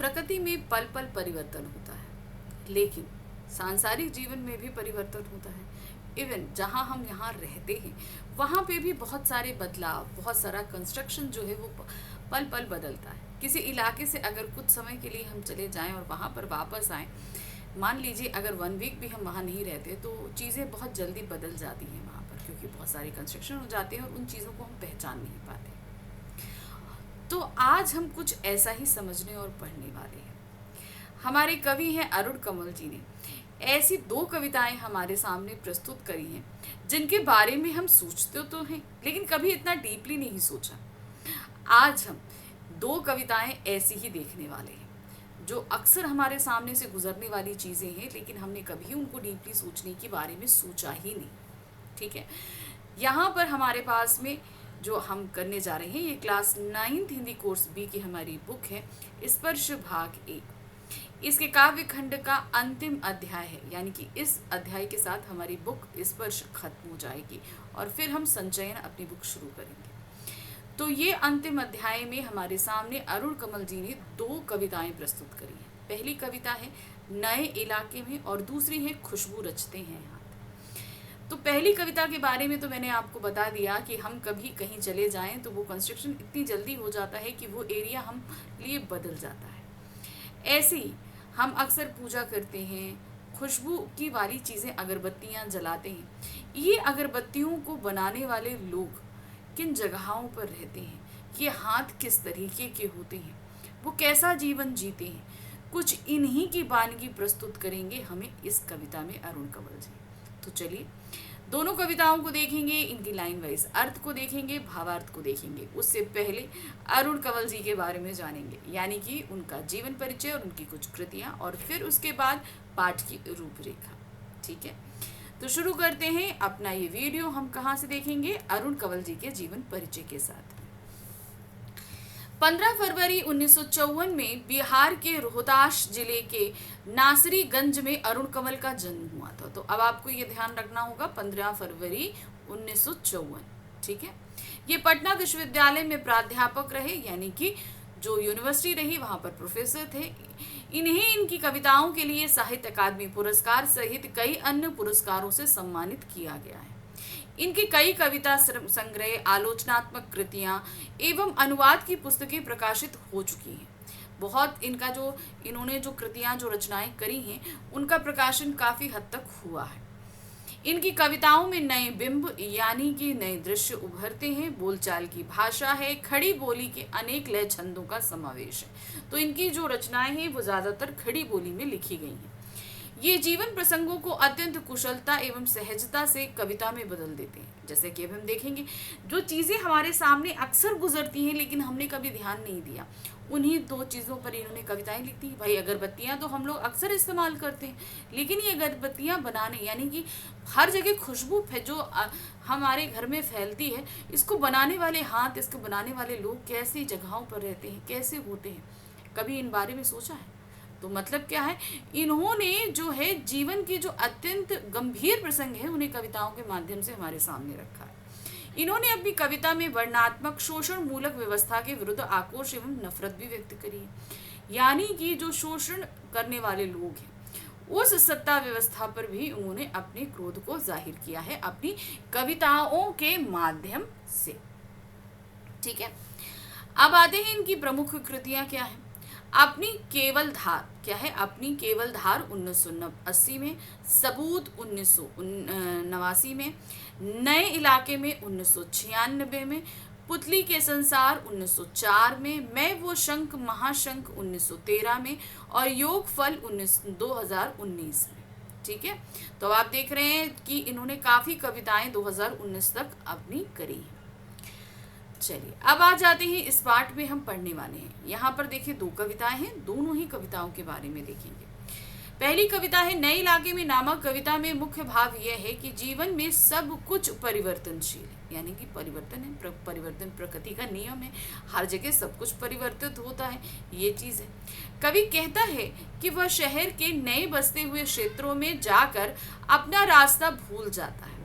प्रकृति में पल पल परिवर्तन होता है, लेकिन सांसारिक जीवन में भी परिवर्तन होता है। इवन जहाँ हम यहाँ रहते हैं वहाँ पे भी बहुत सारे बदलाव, बहुत सारा कंस्ट्रक्शन जो है वो पल पल बदलता है। किसी इलाके से अगर कुछ समय के लिए हम चले जाएं और वहाँ पर वापस आएँ, मान लीजिए अगर 1 वीक भी हम वहाँ नहीं रहते तो चीज़ें बहुत जल्दी बदल जाती हैं वहाँ पर, क्योंकि बहुत सारे कंस्ट्रक्शन हो जाते हैं और उन चीज़ों को हम पहचान नहीं पाते। तो आज हम कुछ ऐसा ही समझने और पढ़ने वाले हैं। हमारे कवि हैं अरुण कमल जी ने ऐसी 2 कविताएं हमारे सामने प्रस्तुत करी हैं जिनके बारे में हम सोचते तो हैं लेकिन कभी इतना डीपली नहीं सोचा। आज हम 2 कविताएं ऐसी ही देखने वाले हैं जो अक्सर हमारे सामने से गुजरने वाली चीज़ें हैं, लेकिन हमने कभी उनको डीपली सोचने के बारे में सोचा ही नहीं। ठीक है, यहाँ पर हमारे पास में जो हम करने जा रहे हैं ये class 9th Hindi course B की हमारी बुक है स्पर्श भाग 1। इसके काव्य खंड का अंतिम अध्याय है, यानी कि इस अध्याय के साथ हमारी बुक स्पर्श खत्म हो जाएगी और फिर हम संचयन अपनी बुक शुरू करेंगे। तो ये अंतिम अध्याय में हमारे सामने अरुण कमल जी ने 2 कविताएं प्रस्तुत करी हैं। पहली कविता है नए इलाके में और दूसरी है खुशबू रचते हैं हाथ। तो पहली कविता के बारे में तो मैंने आपको बता दिया कि हम कभी कहीं चले जाएं तो वो कंस्ट्रक्शन इतनी जल्दी हो जाता है कि वो एरिया हम लिए बदल जाता है। ऐसे ही हम अक्सर पूजा करते हैं, खुशबू की वाली चीज़ें अगरबत्तियाँ जलाते हैं। ये अगरबत्तियों को बनाने वाले लोग किन जगहों पर रहते हैं, ये हाथ किस तरीके के होते हैं, वो कैसा जीवन जीते हैं, कुछ इन्हीं की वानगी प्रस्तुत करेंगे हमें इस कविता में अरुण कमल जी। तो चलिए दोनों कविताओं को देखेंगे, इनकी लाइन वाइज अर्थ को देखेंगे, भावार्थ को देखेंगे। उससे पहले अरुण कंवल जी के बारे में जानेंगे, यानी कि उनका जीवन परिचय और उनकी कुछ कृतियां, और फिर उसके बाद पाठ की रूपरेखा। ठीक है, तो शुरू करते हैं अपना ये वीडियो। हम कहाँ से देखेंगे? अरुण कंवल जी के जीवन परिचय के साथ। 15 फरवरी 1954 में बिहार के रोहतास जिले के नासरीगंज में अरुण कंवल का जन्म हुआ था। तो अब आपको ये ध्यान रखना होगा 15 फरवरी 1954। ठीक है, ये पटना विश्वविद्यालय में प्राध्यापक रहे, यानी कि जो यूनिवर्सिटी रही वहाँ पर प्रोफेसर थे। इन्हें इनकी कविताओं के लिए साहित्य अकादमी पुरस्कार सहित कई अन्य पुरस्कारों से सम्मानित किया गया है। इनकी कई कविता संग्रह, आलोचनात्मक कृतियां एवं अनुवाद की पुस्तकें प्रकाशित हो चुकी हैं। बहुत इनका जो इन्होंने जो कृतियां जो रचनाएं करी हैं उनका प्रकाशन काफ़ी हद तक हुआ है। इनकी कविताओं में नए बिंब यानी कि नए दृश्य उभरते हैं। बोलचाल की भाषा है, खड़ी बोली के अनेक लय छंदों का समावेश है। तो इनकी जो रचनाएं हैं वो ज़्यादातर खड़ी बोली में लिखी गई हैं। ये जीवन प्रसंगों को अत्यंत कुशलता एवं सहजता से कविता में बदल देते हैं। जैसे कि अब हम देखेंगे जो चीज़ें हमारे सामने अक्सर गुजरती हैं लेकिन हमने कभी ध्यान नहीं दिया, उन्हीं 2 चीज़ों पर इन्होंने कविताएं लिखी। भाई अगरबत्तियां तो हम लोग अक्सर इस्तेमाल करते हैं, लेकिन ये अगरबत्तियां बनाने यानी कि हर जगह खुशबू जो हमारे घर में फैलती है, इसको बनाने वाले हाथ, इसको बनाने वाले लोग कैसी जगहों पर रहते हैं, कैसे होते हैं, कभी इन बारे में सोचा है? तो मतलब क्या है, इन्होंने जो है जीवन के जो अत्यंत गंभीर प्रसंग है उन्हें कविताओं के माध्यम से हमारे सामने रखा है। इन्होंने अपनी कविता में वर्णात्मक शोषण मूलक व्यवस्था के विरुद्ध आक्रोश एवं नफरत भी व्यक्त करी है, यानी कि जो शोषण करने वाले लोग हैं उस सत्ता व्यवस्था पर भी उन्होंने अपने क्रोध को जाहिर किया है अपनी कविताओं के माध्यम से। ठीक है, अब आते हैं इनकी प्रमुख कृतियां क्या है। अपनी केवल धार क्या है? अपनी केवल धार 1980 में, सबूत 1989 में, नए इलाके में 1996 में, पुतली के संसार 1904 में, मैं वो शंख महाशंख 1913 में और योग फल 2019 में। ठीक है, तो आप देख रहे हैं कि इन्होंने काफ़ी कविताएं 2019 तक अपनी करी हैं। चलिए अब आ जाते हैं इस पाठ में हम पढ़ने वाले हैं। यहाँ पर देखिए 2 कविताएं हैं, दोनों ही कविताओं के बारे में देखेंगे। पहली कविता है नए इलाके में नामक कविता में मुख्य भाव यह है कि जीवन में सब कुछ परिवर्तनशील है, यानी कि परिवर्तन है, परिवर्तन प्रकृति का नियम है, हर जगह सब कुछ परिवर्तित होता है, ये चीज़ है। कवि कहता है कि वह शहर के नए बसते हुए क्षेत्रों में जाकर अपना रास्ता भूल जाता है।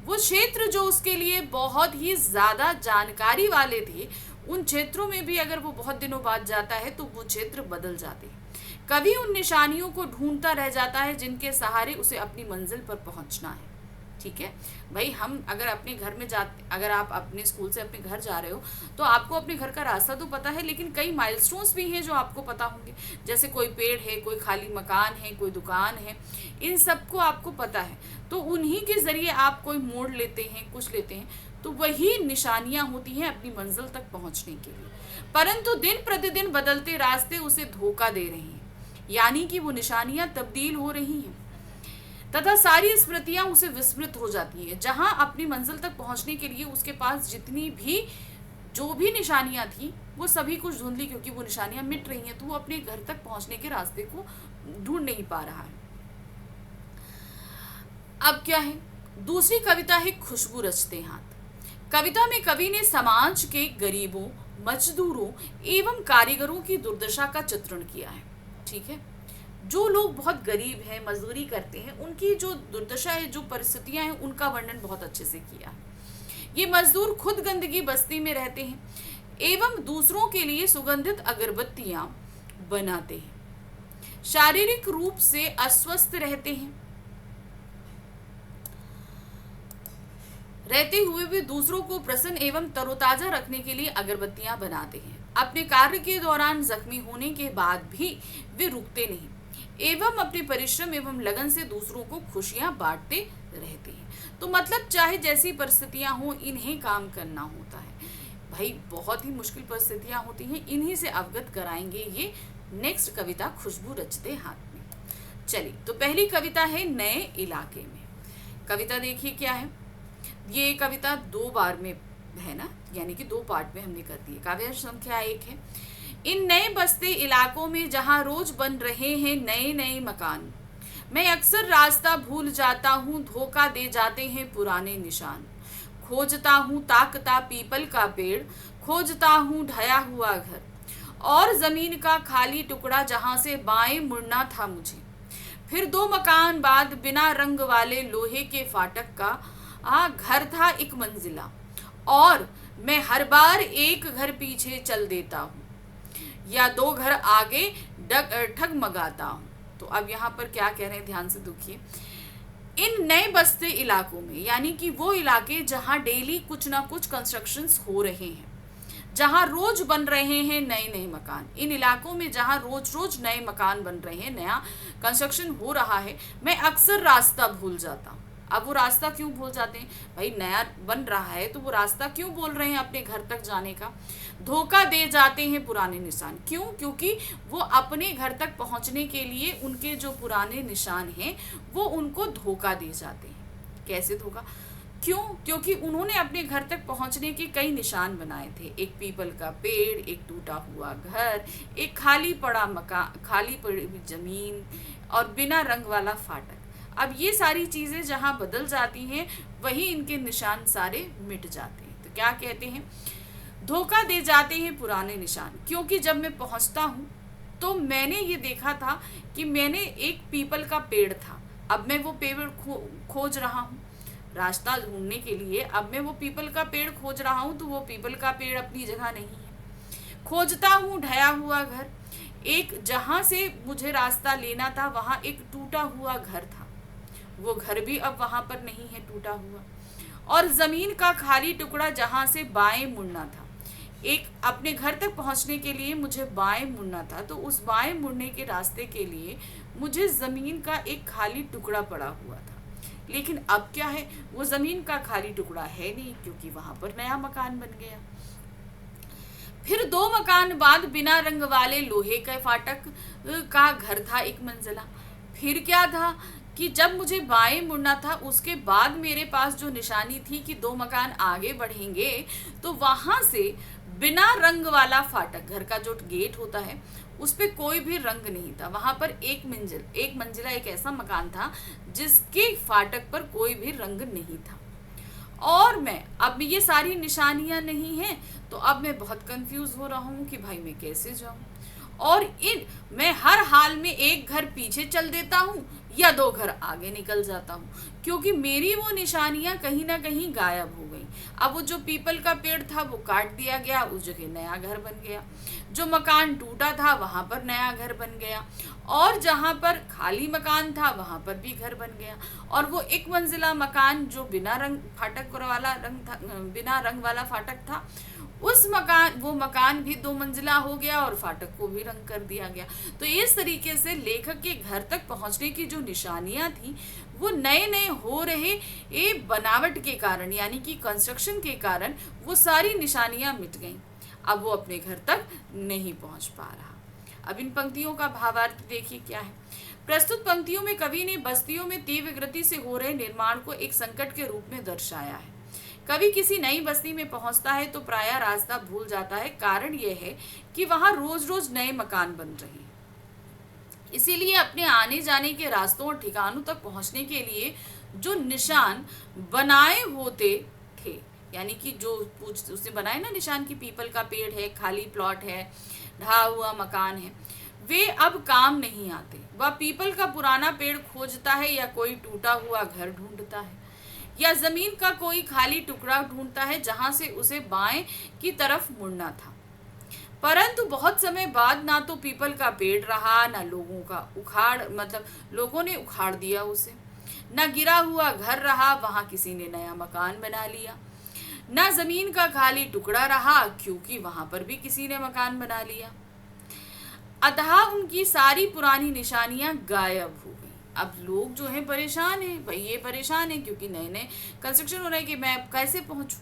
वो क्षेत्र जो उसके लिए बहुत ही ज़्यादा जानकारी वाले थे उन क्षेत्रों में भी अगर वो बहुत दिनों बाद जाता है तो वो क्षेत्र बदल जाते हैं। कभी उन निशानियों को ढूंढता रह जाता है जिनके सहारे उसे अपनी मंजिल पर पहुंचना है। ठीक है भाई, हम अगर अपने घर में जाते, अगर आप अपने स्कूल से अपने घर जा रहे हो तो आपको अपने घर का रास्ता तो पता है, लेकिन कई माइलस्टोन्स भी हैं जो आपको पता होंगे, जैसे कोई पेड़ है, कोई खाली मकान है, कोई दुकान है, इन सबको आपको पता है। तो उन्हीं के जरिए आप कोई मोड़ लेते हैं, कुछ लेते हैं, तो वही निशानियां होती हैं अपनी मंजिल तक पहुंचने के लिए। परंतु दिन प्रतिदिन बदलते रास्ते उसे धोखा दे रहे हैं, यानी कि वो निशानियां तब्दील हो रही हैं तथा सारी स्मृतियां उसे विस्मृत हो जाती हैं। जहां अपनी मंजिल तक पहुंचने के लिए उसके पास जितनी भी जो भी निशानियां थी वो सभी कुछ धुंधली, क्योंकि वो निशानियां मिट रही हैं, तो वो अपने घर तक पहुंचने के रास्ते को ढूंढ नहीं पा रहा है। अब क्या है, दूसरी कविता है खुशबू रचते हाथ। कविता में कवि ने समाज के गरीबों, मजदूरों एवं कारीगरों की दुर्दशा का चित्रण किया है। ठीक है, जो लोग बहुत गरीब हैं, मजदूरी करते हैं, उनकी जो दुर्दशा है, जो परिस्थितियां हैं, उनका वर्णन बहुत अच्छे से किया है। ये मजदूर खुद गंदगी बस्ती में रहते हैं एवं दूसरों के लिए सुगंधित अगरबत्तियां बनाते हैं, शारीरिक रूप से अस्वस्थ रहते हुए भी दूसरों को प्रसन्न एवं तरोताजा रखने के लिए अगरबत्तियां बनाते हैं। अपने कार्य के दौरान जख्मी होने के बाद भी वे रुकते नहीं एवं अपने परिश्रम एवं लगन से दूसरों को खुशियां बांटते रहते हैं। तो मतलब चाहे जैसी परिस्थितियां हो, इन्हें काम करना होता है। भाई बहुत ही मुश्किल परिस्थितियां होती हैं, इन्हीं से अवगत कराएंगे ये नेक्स्ट कविता खुशबू रचते हाथ में। चलिए, तो पहली कविता है नए इलाके में। कविता देखिए क्या है, ये कविता 2 बार में है ना, यानी कि 2 पार्ट में हमने कर दी है। काव्य संख्या 1 है। इन नए बसते इलाकों में जहां रोज बन रहे हैं नए नए मकान, मैं अक्सर रास्ता भूल जाता हूँ, धोखा दे जाते हैं पुराने निशान। खोजता हूँ ताकता पीपल का पेड़, खोजता हूँ ढया हुआ घर और जमीन का खाली टुकड़ा जहां से बाएं मुड़ना था मुझे। फिर 2 मकान बाद बिना रंग वाले लोहे के फाटक का घर था एक मंजिला, और मैं हर बार एक घर पीछे चल देता हूँ या 2 घर आगे ठगमगाता हूँ। तो अब यहाँ पर क्या कह रहे हैं, ध्यान से देखिए। इन नए बसते इलाकों में, यानी कि वो इलाके जहाँ डेली कुछ ना कुछ कंस्ट्रक्शंस हो रहे हैं, जहाँ रोज बन रहे हैं नए नए मकान, इन इलाकों में जहाँ रोज रोज नए मकान बन रहे हैं, नया कंस्ट्रक्शन हो रहा है, मैं अक्सर रास्ता भूल जाता हूँ। अब वो रास्ता क्यों भूल जाते हैं भाई, नया बन रहा है तो वो रास्ता क्यों बोल रहे हैं अपने घर तक जाने का। धोखा दे जाते हैं पुराने निशान, क्यों? क्योंकि वो अपने घर तक पहुंचने के लिए उनके जो पुराने निशान हैं वो उनको धोखा दे जाते हैं। कैसे धोखा? क्यों? क्योंकि उन्होंने अपने घर तक पहुंचने के कई निशान बनाए थे। एक पीपल का पेड़, एक टूटा हुआ घर, एक खाली पड़ा मकान, खाली पड़ी जमीन और बिना रंग वाला फाटक। अब ये सारी चीज़ें जहाँ बदल जाती हैं वही इनके निशान सारे मिट जाते हैं। तो क्या कहते हैं, धोखा दे जाते हैं पुराने निशान, क्योंकि जब मैं पहुँचता हूँ तो मैंने ये देखा था कि मैंने एक पीपल का पेड़ था, अब मैं वो पेड़ खोज रहा हूँ रास्ता ढूंढने के लिए। अब मैं वो पीपल का पेड़ खोज रहा हूँ तो वो पीपल का पेड़ अपनी जगह नहीं है। खोजता हूँ ढया हुआ घर, एक जहाँ से मुझे रास्ता लेना था वहाँ एक टूटा हुआ घर था, वो घर भी अब वहाँ पर नहीं है, टूटा हुआ। और ज़मीन का खाली टुकड़ा जहाँ से बाएं मुड़ना था, एक अपने घर तक पहुँचने के लिए मुझे बाएं मुड़ना था, तो उस बाएं मुड़ने के रास्ते के लिए मुझे ज़मीन का एक खाली टुकड़ा पड़ा हुआ था। लेकिन अब क्या है, वो ज़मीन का खाली टुकड़ा है नहीं, क्योंकि वहाँ पर नया मकान बन गया। फिर 2 मकान बाद बिना रंग वाले लोहे के फाटक का घर था एक मंजिला। फिर क्या था कि जब मुझे बाएं मुड़ना था उसके बाद मेरे पास जो निशानी थी कि 2 मकान आगे बढ़ेंगे, तो वहाँ से बिना रंग वाला फाटक, घर का जो गेट होता है उस पर कोई भी रंग नहीं था। वहाँ पर एक मंजिला एक ऐसा मकान था जिसके फाटक पर कोई भी रंग नहीं था। और मैं अब ये सारी निशानियाँ नहीं हैं, तो अब मैं बहुत कंफ्यूज हो रहा हूँ कि भाई मैं कैसे जाऊँ। और मैं हर हाल में एक घर पीछे चल देता हूँ या 2 घर आगे निकल जाता हूँ, क्योंकि मेरी वो निशानियां कहीं ना कहीं गायब हो गई। अब वो जो पीपल का पेड़ था वो काट दिया गया, उस जगह नया घर बन गया। जो मकान टूटा था वहां पर नया घर बन गया, और जहां पर खाली मकान था वहां पर भी घर बन गया। और वो 1 मंजिला मकान जो बिना रंग फाटक वाला रंग था, बिना रंग वाला फाटक था, वो मकान भी 2 मंजिला हो गया और फाटक को भी रंग कर दिया गया। तो इस तरीके से लेखक के घर तक पहुंचने की जो निशानियां थी वो नए नए हो रहे बनावट के कारण, यानी कि कंस्ट्रक्शन के कारण वो सारी निशानियां मिट गईं। अब वो अपने घर तक नहीं पहुंच पा रहा। अब इन पंक्तियों का भावार्थ देखिए क्या है। प्रस्तुत पंक्तियों में कवि ने बस्तियों में तीव्र गति से हो रहे निर्माण को एक संकट के रूप में दर्शाया है। कभी किसी नई बस्ती में पहुंचता है तो प्रायः रास्ता भूल जाता है। कारण यह है कि वहां रोज रोज नए मकान बन रहे हैं। इसीलिए अपने आने जाने के रास्तों और ठिकानों तक पहुंचने के लिए जो निशान बनाए होते थे, यानी कि जो उसने बनाए ना निशान की पीपल का पेड़ है, खाली प्लॉट है, ढहा हुआ मकान है, वे अब काम नहीं आते। वह पीपल का पुराना पेड़ खोजता है या कोई टूटा हुआ घर ढूंढता है या जमीन का कोई खाली टुकड़ा ढूंढता है जहां से उसे बाएं की तरफ मुड़ना था। परंतु बहुत समय बाद ना तो पीपल का पेड़ रहा, ना लोगों ने उखाड़ दिया उसे, ना गिरा हुआ घर रहा, वहां किसी ने नया मकान बना लिया, ना जमीन का खाली टुकड़ा रहा क्योंकि वहां पर भी किसी ने मकान बना लिया। अतः उनकी सारी पुरानी निशानियां गायब हो गई। अब लोग जो हैं परेशान हैं, भाई ये परेशान है क्योंकि नए नए कंस्ट्रक्शन हो रहे हैं कि मैं अब कैसे पहुंचूं।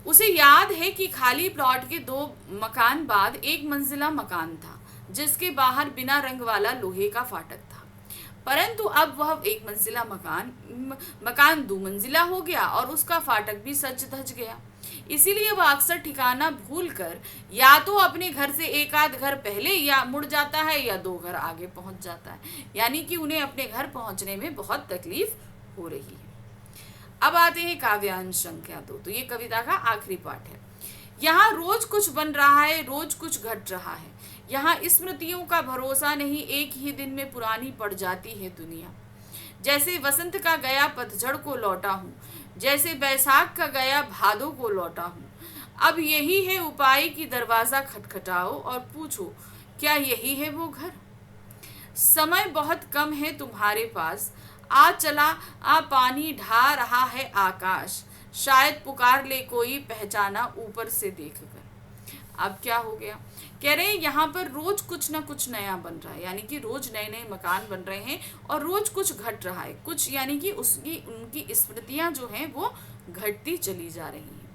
उसे याद है कि खाली प्लॉट के 2 मकान बाद 1 मंजिला मकान था जिसके बाहर बिना रंग वाला लोहे का फाटक था। परंतु अब वह 1 मंजिला मकान 2 मंजिला हो गया और उसका फाटक भी सच धज गया। इसीलिए वह अक्सर ठिकाना भूलकर या तो अपने घर से एक आध घर पहले या मुड़ जाता है या 2 घर आगे पहुंच जाता है, यानी कि उन्हें अपने घर पहुंचने में बहुत तकलीफ हो रही है। अब आते हैं काव्यांश संख्या 2। तो ये कविता का आखिरी पाठ है। यहाँ रोज कुछ बन रहा है, रोज कुछ घट रहा है। यहाँ स्मृतियों का भरोसा नहीं, एक ही दिन में पुरानी पड़ जाती है दुनिया। जैसे वसंत का गया पतझड़ को लौटा हूँ, जैसे बैसाख का गया भादों को लौटा हूँ। अब यही है उपाय कि दरवाजा खटखटाओ और पूछो क्या यही है वो घर। समय बहुत कम है तुम्हारे पास, आ चला आ पानी ढा रहा है आकाश, शायद पुकार ले कोई पहचाना ऊपर से देखकर। अब क्या हो गया, कह रहे हैं यहाँ पर रोज कुछ ना कुछ नया बन रहा है, यानी कि रोज नए नए मकान बन रहे हैं और रोज कुछ घट रहा है। कुछ यानी कि उनकी स्मृतियां जो हैं वो घटती चली जा रही हैं।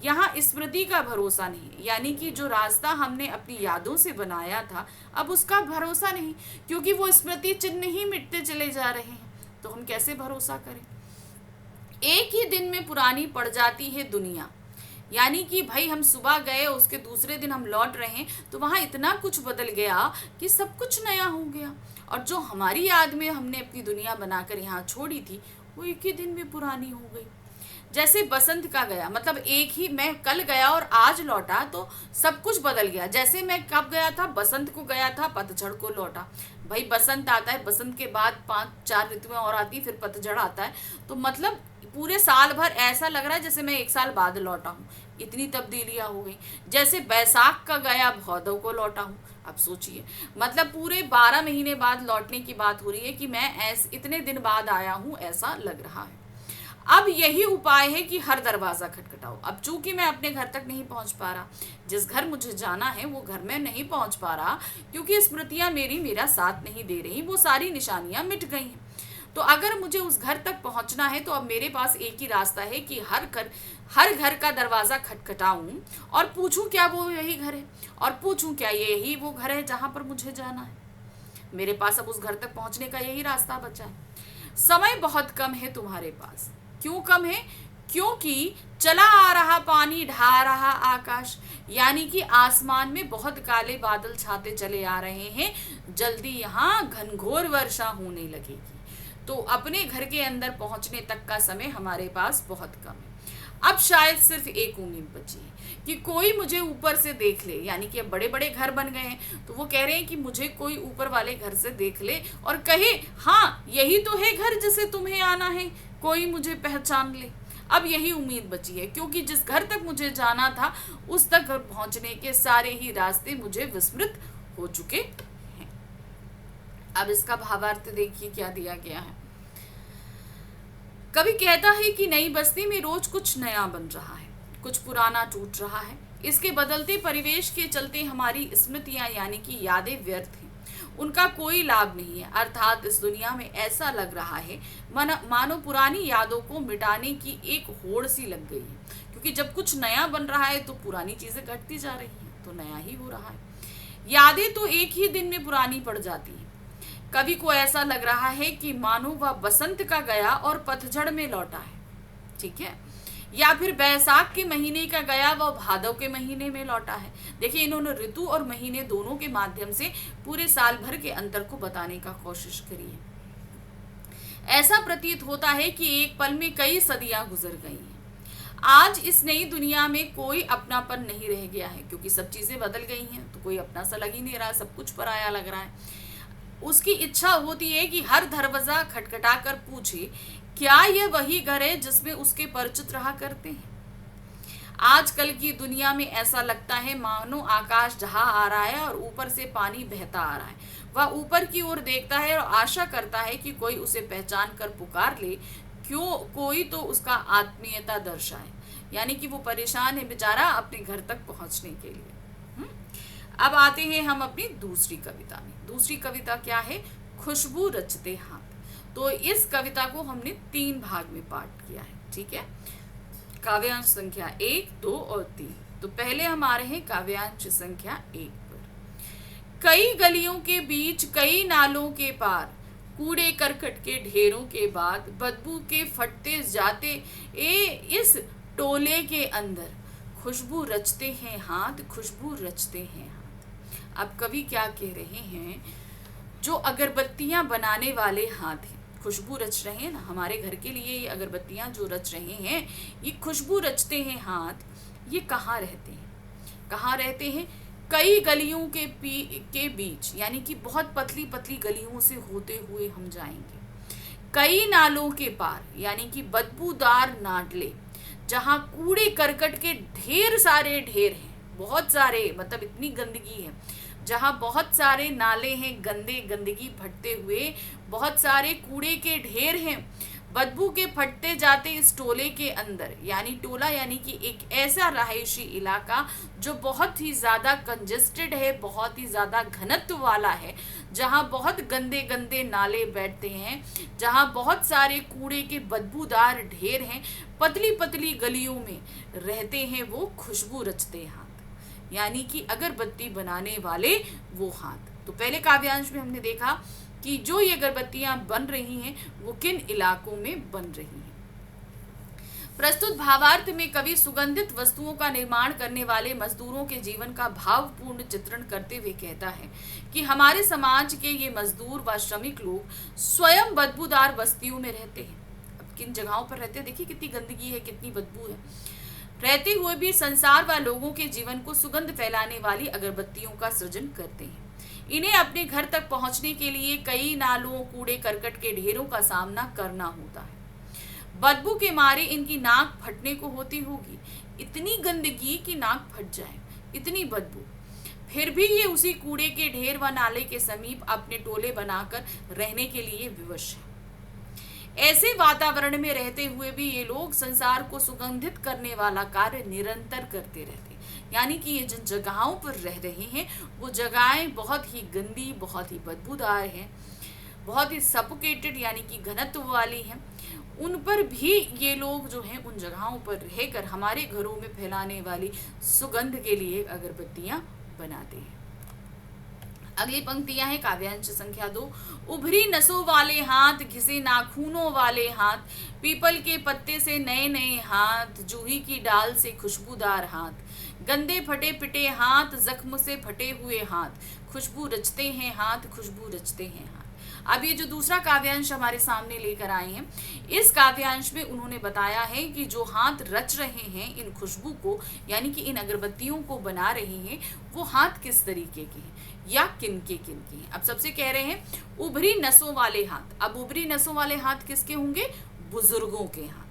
यहाँ स्मृति का भरोसा नहीं, यानी कि जो रास्ता हमने अपनी यादों से बनाया था अब उसका भरोसा नहीं, क्योंकि वो स्मृति चिन्ह ही मिटते चले जा रहे हैं। तो हम कैसे भरोसा करें। एक ही दिन में पुरानी पड़ जाती है दुनिया, यानी कि भाई हम सुबह गए उसके दूसरे दिन हम लौट रहे हैं तो वहां इतना कुछ बदल गया कि सब कुछ नया हो गया। और जो हमारी याद में हमने अपनी दुनिया बनाकर यहाँ छोड़ी थी वो एक ही दिन में पुरानी हो गई। जैसे बसंत का गया, मतलब एक ही मैं कल गया और आज लौटा तो सब कुछ बदल गया। जैसे मैं कब गया था, बसंत को गया था, पतझड़ को लौटा। भाई बसंत आता है, बसंत के बाद 5-4 ऋतुएं और आती, फिर पतझड़ आता है, तो मतलब पूरे साल भर ऐसा लग रहा है जैसे मैं 1 साल बाद लौटा हूँ। इतनी तब्दीलियां हो गई। जैसे बैसाख का गया भादों को लौटा हूँ। अब सोचिए, मतलब पूरे 12 महीने बाद लौटने की बात हो रही है कि मैं इतने दिन बाद आया हूँ, ऐसा लग रहा है। अब यही उपाय है कि हर दरवाजा खटखटाओ। अब चूंकि मैं अपने घर तक नहीं पहुंच पा रहा, जिस घर मुझे जाना है वो घर में नहीं पहुंच पा रहा, क्योंकि स्मृतियां मेरा साथ नहीं दे रही, वो सारी निशानियां मिट गई हैं। तो अगर मुझे उस घर तक पहुंचना है तो अब मेरे पास एक ही रास्ता है कि हर घर का दरवाजा खटखटाऊं और पूछूं क्या वो यही घर है, और पूछूं क्या यही वो घर है जहां पर मुझे जाना है। मेरे पास अब उस घर तक पहुंचने का यही रास्ता बचा है। समय बहुत कम है तुम्हारे पास। क्यों कम है? क्योंकि चला आ रहा पानी ढा रहा आकाश, यानी कि आसमान में बहुत काले बादल छाते चले आ रहे हैं। जल्दी यहाँ घनघोर वर्षा होने लगेगी। तो अपने घर के अंदर पहुंचने तक का समय हमारे पास बहुत कम है। अब शायद सिर्फ एक उम्मीद बची है कि कोई मुझे ऊपर से देख ले, यानी कि अब बड़े बड़े घर बन गए हैं तो वो कह रहे हैं कि मुझे कोई ऊपर वाले घर से देख ले और कहे हाँ यही तो है घर जिसे तुम्हें आना है, कोई मुझे पहचान ले। अब यही उम्मीद बची है, क्योंकि जिस घर तक मुझे जाना था उस तक पहुंचने के सारे ही रास्ते मुझे विस्मृत हो चुके हैं। अब इसका भावार्थ देखिए क्या दिया गया है। कवि कहता है कि नई बस्ती में रोज कुछ नया बन रहा है, कुछ पुराना टूट रहा है। इसके बदलते परिवेश के चलते हमारी स्मृतियां यानी कि यादें व्यर्थ हैं, उनका कोई लाभ नहीं है। अर्थात इस दुनिया में ऐसा लग रहा है मानो पुरानी यादों को मिटाने की एक होड़ सी लग गई है, क्योंकि जब कुछ नया बन रहा है तो पुरानी चीजें घटती जा रही हैं, तो नया ही हो रहा है। यादें तो एक ही दिन में पुरानी पड़ जाती हैं। कवि को ऐसा लग रहा है कि मानो वह बसंत का गया और पतझड़ में लौटा है, ठीक है, या फिर बैसाख के महीने का गया वह भादव के महीने में लौटा है। देखिए इन्होंने ऋतु और महीने दोनों के माध्यम से पूरे साल भर के अंतर को बताने का कोशिश करी है। ऐसा प्रतीत होता है कि एक पल में कई सदियां गुजर गई हैं। आज इस नई दुनिया में कोई अपनापन नहीं रह गया है, क्योंकि सब चीजें बदल गई हैं, तो कोई अपना सा लग ही नहीं रहा, सब कुछ पराया लग रहा है। उसकी इच्छा होती है कि हर दरवाजा खटखटा कर पूछे क्या यह वही घर है जिसमें उसके परिचित रहा करते हैं। आजकल की दुनिया में ऐसा लगता है मानो आकाश ढहा आ रहा है और ऊपर से पानी बहता आ रहा है। वह ऊपर की ओर देखता है और आशा करता है कि कोई उसे पहचान कर पुकार ले, क्यों कोई तो उसका आत्मीयता दर्शाए, यानी कि वो परेशान है बेचारा अपने घर तक पहुंचने के लिए। अब आते हैं हम अपनी दूसरी कविता में। दूसरी कविता क्या है? खुशबू रचते हाथ। तो इस कविता को हमने 3 भाग में पाठ किया है, ठीक है। काव्यांश संख्या 1, 2 और 3। तो पहले हम आ रहे हैं काव्यांश संख्या 1 पर। कई गलियों के बीच कई नालों के पार, कूड़े करकट के ढेरों के बाद, बदबू के फटते जाते इस टोले के अंदर, खुशबू रचते हैं हाथ, खुशबू रचते हैं हाथ। अब कवि क्या कह रहे हैं? जो अगरबत्तियां बनाने वाले हाथ हैं, खुशबू रच रहे हैं ना हमारे घर के लिए, ये अगरबत्तियां जो रच रहे हैं, ये खुशबू रचते हैं हाथ, ये कहाँ रहते हैं? कहाँ रहते हैं? कई गलियों के बीच, यानी कि बहुत पतली पतली गलियों से होते हुए हम जाएंगे। कई नालों के पार, यानी कि बदबूदार नाले, जहाँ कूड़े करकट के ढेर सारे ढेर हैं, बहुत सारे, मतलब इतनी गंदगी है, जहाँ बहुत सारे नाले हैं गंदगी भटते हुए, बहुत सारे कूड़े के ढेर हैं, बदबू के फटते जाते इस टोले के अंदर, यानी टोला यानी कि एक ऐसा रहायशी इलाका जो बहुत ही ज़्यादा कंजेस्टेड है, बहुत ही ज़्यादा घनत्व वाला है, जहाँ बहुत गंदे गंदे नाले बैठते हैं, जहाँ बहुत सारे कूड़े के बदबूदार ढेर हैं, पतली पतली गलियों में रहते हैं वो खुशबू रचते हाथ, यानी कि अगरबत्ती बनाने वाले वो हाथ। तो पहले काव्यांश में हमने देखा कि जो ये अगरबत्तियां बन रही हैं वो किन इलाकों में बन रही हैं। प्रस्तुत भावार्थ में कवि सुगंधित वस्तुओं का निर्माण करने वाले मजदूरों के जीवन का भावपूर्ण चित्रण करते हुए कहता है कि हमारे समाज के ये मजदूर व श्रमिक लोग स्वयं बदबूदार बस्तियों में रहते हैं। अब किन जगहों पर रहते हैं, देखिए कितनी गंदगी है, कितनी बदबू है। रहते हुए भी संसार व लोगों के जीवन को सुगंध फैलाने वाली अगरबत्तियों का सृजन करते हैं। इन्हें अपने घर तक पहुंचने के लिए कई नालों, कूड़े करकट के ढेरों का सामना करना होता है। बदबू के मारे इनकी नाक फटने को होती होगी, इतनी गंदगी कि नाक फट जाए, इतनी बदबू। फिर भी ये उसी कूड़े के ढेर व नाले के समीप अपने टोले बनाकर रहने के लिए विवश है। ऐसे वातावरण में रहते हुए भी ये लोग संसार को सुगंधित करने वाला कार्य निरंतर करते रहते हैं, यानी कि ये जिन जगहों पर रह रहे हैं वो जगहें बहुत ही गंदी, बहुत ही बदबूदार हैं, बहुत ही सफोकेटेड यानी कि घनत्व वाली हैं। उन पर भी ये लोग जो हैं उन जगहों पर रहकर हमारे घरों में फैलाने वाली सुगंध के लिए अगरबत्तियां बनाते हैं। अगली पंक्तियां हैं काव्यांश संख्या 2। उभरी नसों वाले हाथ, घिसे नाखूनों वाले हाथ, पीपल के पत्ते से नए नए हाथ, जूही की डाल से खुशबूदार हाथ, गंदे फटे पिटे हाथ, जख्म से फटे हुए हाथ, खुशबू रचते हैं हाथ, खुशबू रचते हैं हाथ। अब ये जो दूसरा काव्यांश हमारे सामने लेकर आए हैं, इस काव्यांश में उन्होंने बताया है कि जो हाथ रच रहे हैं इन खुशबू को, यानी कि इन अगरबत्तियों को बना रहे हैं, वो हाथ किस तरीके के हैं या किनके किनके हैं। अब सबसे कह रहे हैं उभरी नसों वाले हाथ। अब उभरी नसों वाले हाथ किसके होंगे? बुजुर्गों के हाथ,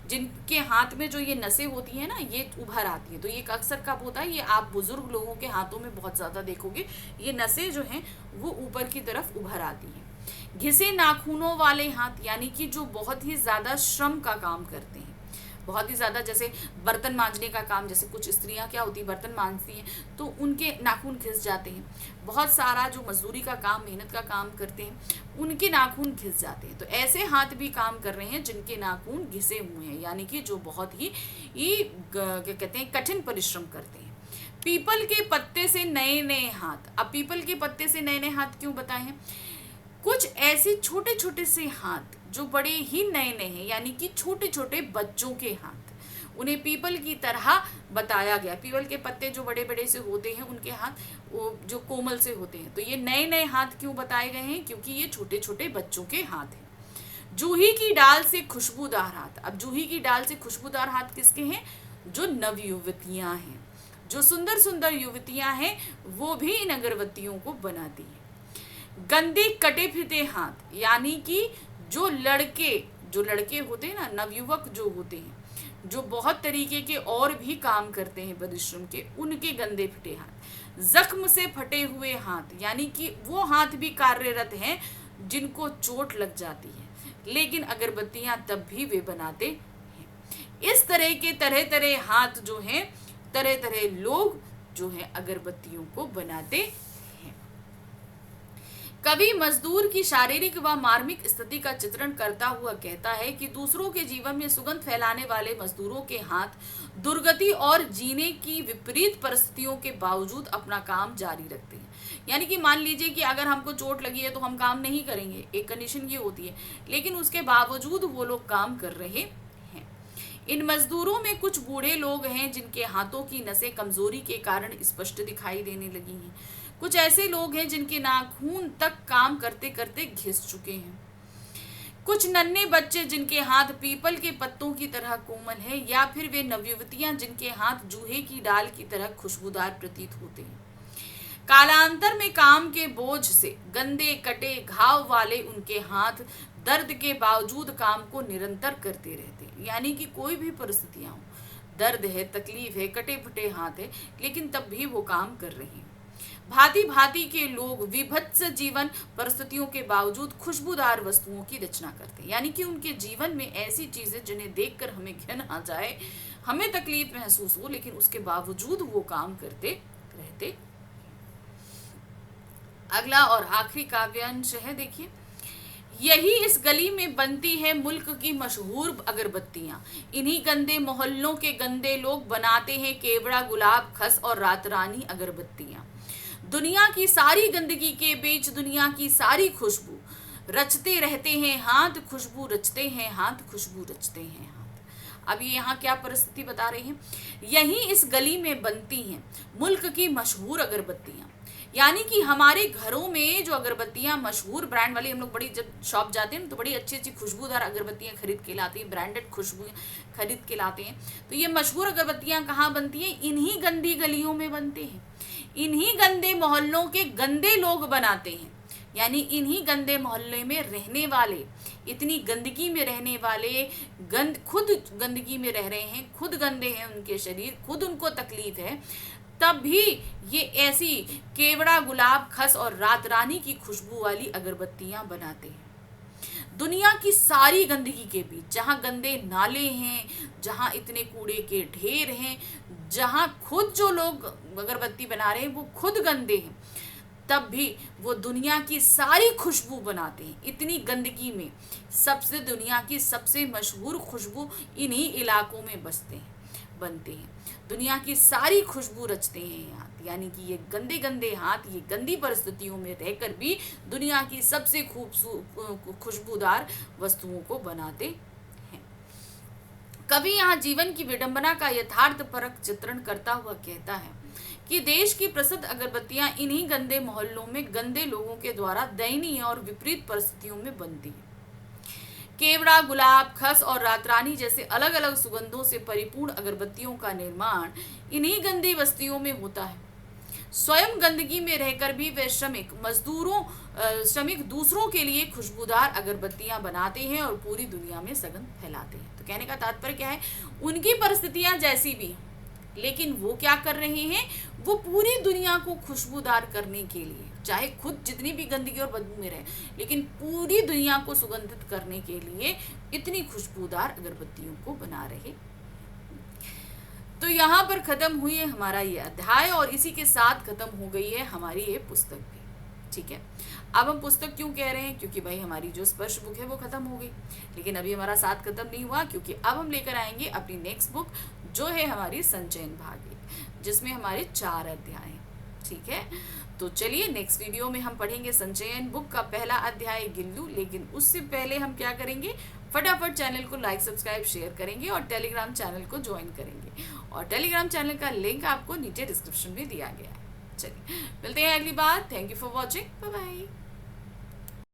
जिनके हाथ में जो ये नसें होती हैं ना, ये उभर आती हैं। तो ये अक्सर कब होता है? ये आप बुजुर्ग लोगों के हाथों में बहुत ज्यादा देखोगे, ये नसें जो हैं वो ऊपर की तरफ उभर आती हैं। घिसे नाखूनों वाले हाथ, यानी कि जो बहुत ही ज्यादा श्रम का काम करते हैं, बहुत ही ज्यादा, जैसे बर्तन मांजने का काम, जैसे कुछ स्त्रियां क्या होती है बर्तन मांजती हैं तो उनके नाखून घिस जाते हैं। बहुत सारा जो मजदूरी का काम, मेहनत का काम करते हैं, उनके नाखून घिस जाते हैं। तो ऐसे हाथ भी काम कर रहे हैं जिनके नाखून घिसे हुए हैं, यानी कि जो बहुत ही क्या कहते हैं, कठिन परिश्रम करते हैं। पीपल के पत्ते से नए नए हाथ। अब पीपल के पत्ते से नए नए हाथ क्यों बताए हैं? कुछ ऐसे छोटे छोटे से हाथ जो बड़े ही नए नए हैं, यानी कि छोटे छोटे बच्चों के हाथ, उन्हें पीपल की तरह बताया गया। पीपल के पत्ते जो बड़े बड़े से होते हैं, उनके हाथ वो जो कोमल से होते हैं। तो ये नए नए हाथ क्यों बताए गए हैं? क्योंकि ये छोटे छोटे बच्चों के हाथ हैं। जूही की डाल से खुशबूदार हाथ। अब जूही की डाल से खुशबूदार हाथ किसके हैं? जो नवयुवतियां हैं, जो सुंदर सुंदर युवतियां हैं, वो भी इन अगरबत्तियों को बनाती हैं। गंदे कटे फिटे हाथ, यानी कि जो लड़के होते हैं ना, नवयुवक जो होते हैं, जो बहुत तरीके के और भी काम करते हैं परिश्रम के, उनके गंदे फिटे हाथ। जख्म से फटे हुए हाथ, यानी कि वो हाथ भी कार्यरत हैं जिनको चोट लग जाती है, लेकिन अगरबत्तियां तब भी वे बनाते हैं। इस तरह के तरह तरह हाथ जो हैं, तरह तरह लोग जो हैं अगरबत्तियों को बनाते हैं। कवि मजदूर की शारीरिक व मार्मिक स्थिति का चित्रण करता हुआ कहता है कि दूसरों के जीवन में सुगंध फैलाने वाले मजदूरों के हाथ दुर्गति और जीने की विपरीत परिस्थितियों के बावजूद अपना काम जारी रखते हैं। यानी कि मान लीजिए कि अगर हमको चोट लगी है तो हम काम नहीं करेंगे, एक कंडीशन ये होती है, लेकिन उसके बावजूद वो लोग काम कर रहे हैं। इन मजदूरों में कुछ बूढ़े लोग हैं जिनके हाथों की नसें कमजोरी के कारण स्पष्ट दिखाई देने लगी हैं। कुछ ऐसे लोग हैं जिनके नाखून तक काम करते करते घिस चुके हैं। कुछ नन्हे बच्चे जिनके हाथ पीपल के पत्तों की तरह कोमल है, या फिर वे नवयुवतियां जिनके हाथ जूहे की डाल की तरह खुशबूदार प्रतीत होते हैं। कालांतर में काम के बोझ से गंदे कटे घाव वाले उनके हाथ दर्द के बावजूद काम को निरंतर करते रहते हैं। यानी कि कोई भी परिस्थितियां हो, दर्द है, तकलीफ है, कटे फटे हाथ है, लेकिन तब भी वो काम कर रहे हैं। भांति भांति के लोग विभत्स जीवन परिस्थितियों के बावजूद खुशबूदार वस्तुओं की रचना करते हैं। यानी कि उनके जीवन में ऐसी चीजें जिन्हें देखकर हमें घिन आ जाए, हमें तकलीफ महसूस हो, लेकिन उसके बावजूद वो काम करते रहते। अगला और आखिरी काव्यांश है, देखिए। यही इस गली में बनती है मुल्क की मशहूर अगरबत्तियां। इन्हीं गंदे मोहल्लों के गंदे लोग बनाते हैं केवड़ा, गुलाब, खस और रातरानी अगरबत्तियां। दुनिया की सारी गंदगी के बीच दुनिया की सारी खुशबू रचते रहते हैं हाथ, खुशबू रचते हैं हाथ, खुशबू रचते हैं हाथ। अब ये यहाँ क्या परिस्थिति बता रहे हैं? यही इस गली में बनती हैं मुल्क की मशहूर अगरबत्तियां। यानी कि हमारे घरों में जो अगरबत्तियां मशहूर ब्रांड वाली, हम लोग बड़ी जब शॉप जाते हैं तो बड़ी अच्छी अच्छी खुशबूदार अगरबत्तियां खरीद के लाते हैं, ब्रांडेड खुशबू खरीद के लाते हैं। तो ये मशहूर अगरबत्तियां कहाँ बनती हैं? इन्हीं गंदी गलियों में बनते हैं, इन्हीं गंदे मोहल्लों के गंदे लोग बनाते हैं। यानी इन्हीं गंदे मोहल्ले में रहने वाले, इतनी गंदगी में रहने वाले, खुद गंदगी में रह रहे हैं, खुद गंदे हैं उनके शरीर, खुद उनको तकलीफ है, तब भी ये ऐसी केवड़ा, गुलाब, खस और रातरानी की खुशबू वाली अगरबत्तियां बनाते हैं। दुनिया की सारी गंदगी के बीच, जहाँ गंदे नाले हैं, जहाँ इतने कूड़े के ढेर हैं, जहाँ खुद जो लोग अगरबत्ती बना रहे हैं वो खुद गंदे हैं, तब भी वो दुनिया की सारी खुशबू बनाते हैं। इतनी गंदगी में सबसे दुनिया की सबसे मशहूर खुशबू इन्हीं इलाकों में बनते हैं। दुनिया की सारी खुशबू रचते हैं हाथ। यानी कि ये गंदे गंदे हाथ, ये गंदी परिस्थितियों में रहकर भी दुनिया की सबसे खुशबूदार वस्तुओं को बनाते हैं। कवि यहाँ जीवन की विडंबना का यथार्थपरक चित्रण करता हुआ कहता है कि देश की प्रसिद्ध अगरबत्तियां इन्हीं गंदे मोहल्लों में गंदे लोगों के द्वारा दयनीय और विपरीत परिस्थितियों में बनती है। केवड़ा, गुलाब, खस और रातरानी जैसे अलग अलग सुगंधों से परिपूर्ण अगरबत्तियों का निर्माण इन्हीं गंदी बस्तियों में होता है। स्वयं गंदगी में रहकर भी वे श्रमिक दूसरों के लिए खुशबूदार अगरबत्तियां बनाते हैं और पूरी दुनिया में सुगंध फैलाते हैं। तो कहने का तात्पर्य क्या है, उनकी परिस्थितियां जैसी भी, लेकिन वो क्या कर रहे हैं, वो पूरी दुनिया को खुशबूदार करने के लिए, चाहे खुद जितनी भी गंदगी और बदबू में रहे, लेकिन पूरी दुनिया को सुगंधित करने के लिए इतनी खुशबूदार अगरबत्तियों को बना रहे। तो यहाँ पर खत्म हुई है हमारा ये अध्याय और इसी के साथ खत्म हो गई है हमारी ये पुस्तक भी। ठीक है, अब हम पुस्तक क्यों कह रहे हैं, क्योंकि भाई हमारी जो स्पर्श बुक है वो खत्म हो गई, लेकिन अभी हमारा साथ खत्म नहीं हुआ, क्योंकि अब हम लेकर आएंगे अपनी नेक्स्ट बुक जो है हमारी संचयन भाग, जिसमें हमारे 4 अध्याय हैं। ठीक है, तो चलिए नेक्स्ट वीडियो में हम पढ़ेंगे संचयन बुक का पहला अध्याय गिल्लू, लेकिन उससे पहले हम क्या करेंगे, फटाफट चैनल को लाइक, सब्सक्राइब, शेयर करेंगे और टेलीग्राम चैनल को ज्वाइन करेंगे, और टेलीग्राम चैनल का लिंक आपको नीचे डिस्क्रिप्शन में दिया गया है। चलिए मिलते हैं अगली बार। Thank you for watching, bye bye.